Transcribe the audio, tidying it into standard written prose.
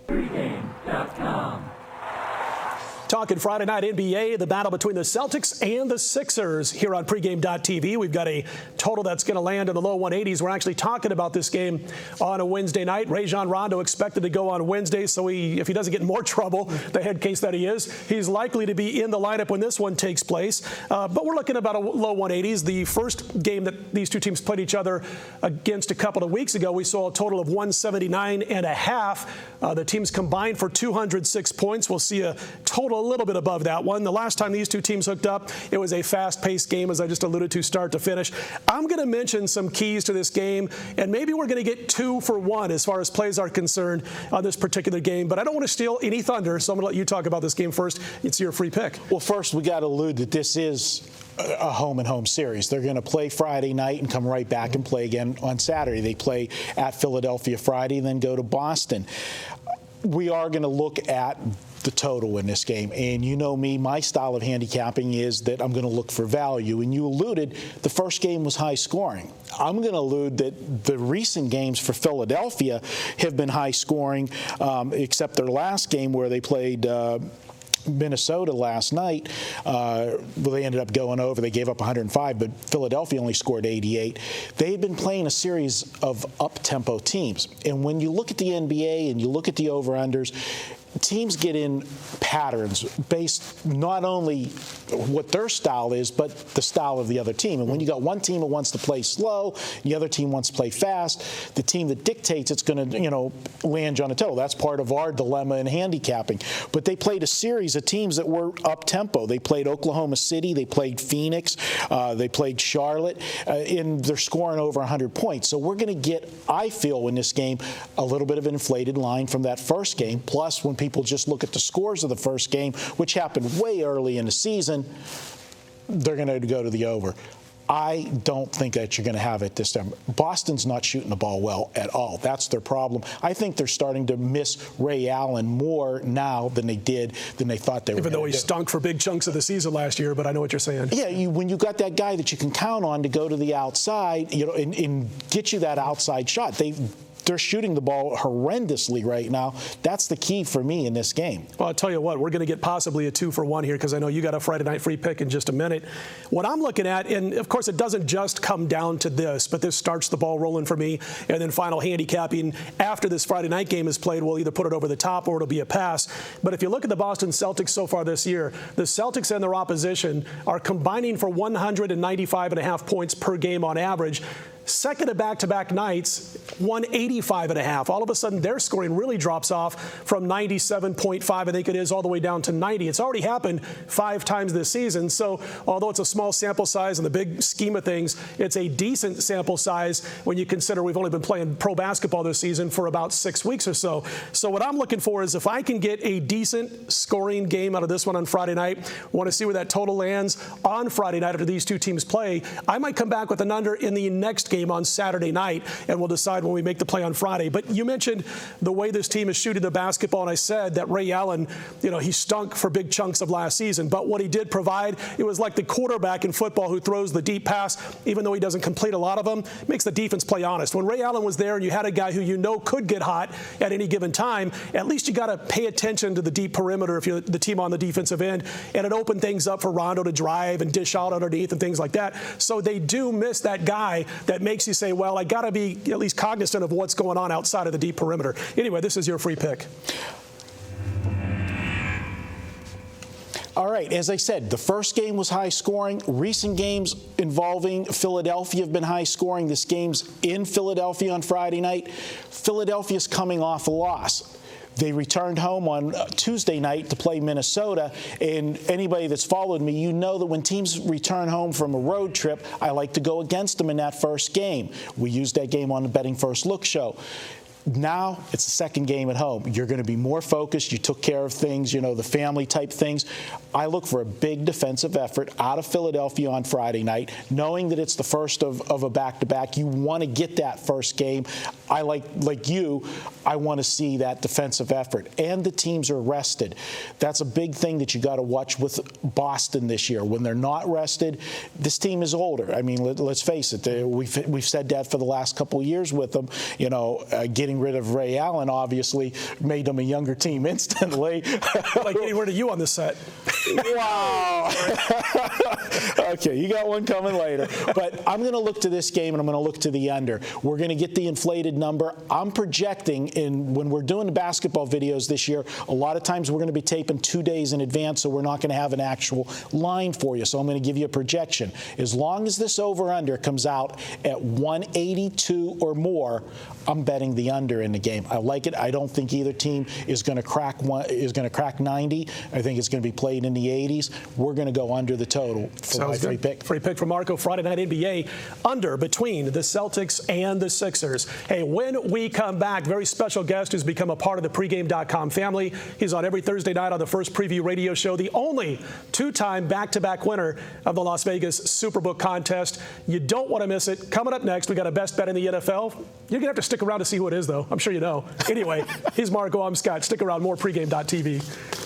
Pregame.com. Talking Friday night NBA, the battle between the Celtics and the Sixers here on pregame.tv. We've got a total that's going to land in the low 180s. We're actually talking about this game on a Wednesday night. Rajon Rondo expected to go on Wednesday, so if he doesn't get in more trouble, the head case that he is, he's likely to be in the lineup when this one takes place. But we're looking about a low 180s. The first game that these two teams played each other against a couple of weeks ago, we saw a total of 179.5. The teams combined for 206 points. We'll see a total a little bit above that one. The last time these two teams hooked up, it was a fast-paced game, as I just alluded to, start to finish. I'm going to mention some keys to this game, and maybe we're going to get 2 for 1 as far as plays are concerned on this particular game. But I don't want to steal any thunder, so I'm going to let you talk about this game first. It's your free pick. Well, first, we got to allude that this is a home-and-home series. They're going to play Friday night and come right back and play again on Saturday. They play at Philadelphia Friday and then go to Boston. We are going to look at the total in this game. And you know me, my style of handicapping is that I'm going to look for value. And you alluded the first game was high scoring. I'm going to allude that the recent games for Philadelphia have been high scoring, except their last game where they played Minnesota last night. They ended up going over. They gave up 105, but Philadelphia only scored 88. They had been playing a series of up-tempo teams. And when you look at the NBA and you look at the over-unders, teams get in patterns based not only what their style is, but the style of the other team. And when you got one team that wants to play slow, the other team wants to play fast, the team that dictates it's going to, land on a total. That's part of our dilemma in handicapping. But they played a series of teams that were up-tempo. They played Oklahoma City, they played Phoenix, they played Charlotte, and they're scoring over 100 points. So we're going to get, I feel, in this game, a little bit of an inflated line from that first game. Plus, when people just look at the scores of the first game, which happened way early in the season, they're going to go to the over. I don't think that you're going to have it this time. Boston's not shooting the ball well at all. That's their problem. I think they're starting to miss Ray Allen more now than they thought they were. Even though he stunk for big chunks of the season last year, but I know what you're saying. Yeah, when you got that guy that you can count on to go to the outside, and get you that outside shot, they're shooting the ball horrendously right now. That's the key for me in this game. Well, I'll tell you what, we're going to get possibly a 2 for 1 here because I know you got a Friday night free pick in just a minute. What I'm looking at, and of course it doesn't just come down to this, but this starts the ball rolling for me, and then final handicapping after this Friday night game is played, we'll either put it over the top or it'll be a pass. But if you look at the Boston Celtics so far this year, the Celtics and their opposition are combining for 195.5 points per game on average. Second to back-to-back nights, 185.5. All of a sudden, their scoring really drops off from 97.5, I think it is, all the way down to 90. It's already happened 5 times this season. So although it's a small sample size in the big scheme of things, it's a decent sample size when you consider we've only been playing pro basketball this season for about 6 weeks or so. So what I'm looking for is if I can get a decent scoring game out of this one on Friday night, want to see where that total lands on Friday night after these two teams play, I might come back with an under in the next game on Saturday night, and we'll decide when we make the play on Friday. But you mentioned the way this team is shooting the basketball, and I said that Ray Allen, he stunk for big chunks of last season, but what he did provide, it was like the quarterback in football who throws the deep pass, even though he doesn't complete a lot of them, makes the defense play honest. When Ray Allen was there and you had a guy who could get hot at any given time, at least you got to pay attention to the deep perimeter if you're the team on the defensive end, and it opened things up for Rondo to drive and dish out underneath and things like that. So they do miss that guy that makes you say, well, I got to be at least cognizant of what's going on outside of the deep perimeter. Anyway, this is your free pick. All right, as I said, the first game was high scoring. Recent games involving Philadelphia have been high scoring. This game's in Philadelphia on Friday night. Philadelphia's coming off a loss. They returned home on Tuesday night to play Minnesota, and anybody that's followed me, you know that when teams return home from a road trip, I like to go against them in that first game. We used that game on the Betting First Look show. Now it's the second game at home. You're going to be more focused. You took care of things, the family type things. I look for a big defensive effort out of Philadelphia on Friday night, knowing that it's the first of a back-to-back. You want to get that first game. I like you, I want to see that defensive effort. And the teams are rested. That's a big thing that you got to watch with Boston this year. When they're not rested, this team is older. I mean, let's face it. We've said that for the last couple of years with them, getting getting rid of Ray Allen obviously made them a younger team instantly. Like getting rid of you on the set. Wow. Okay, you got one coming later. But I'm going to look to this game, and I'm going to look to the under. We're going to get the inflated number. I'm projecting when we're doing the basketball videos this year, a lot of times we're going to be taping 2 days in advance, so we're not going to have an actual line for you. So I'm going to give you a projection. As long as this over-under comes out at 182 or more, I'm betting the under in the game. I like it. I don't think either team is going to crack 90. I think it's going to be played in the 80s. We're going to go under the total for my free pick. Free pick from Marco. Friday night NBA under between the Celtics and the Sixers. Hey, when we come back, very special guest who's become a part of the pregame.com family. He's on every Thursday night on the First Preview radio show, the only two-time back-to-back winner of the Las Vegas Superbook contest. You don't want to miss it. Coming up next, we got a best bet in the NFL. You're going to have to stick around to see who it is, though. I'm sure you know. Anyway, he's Marco. I'm Scott. Stick around. More pregame.tv.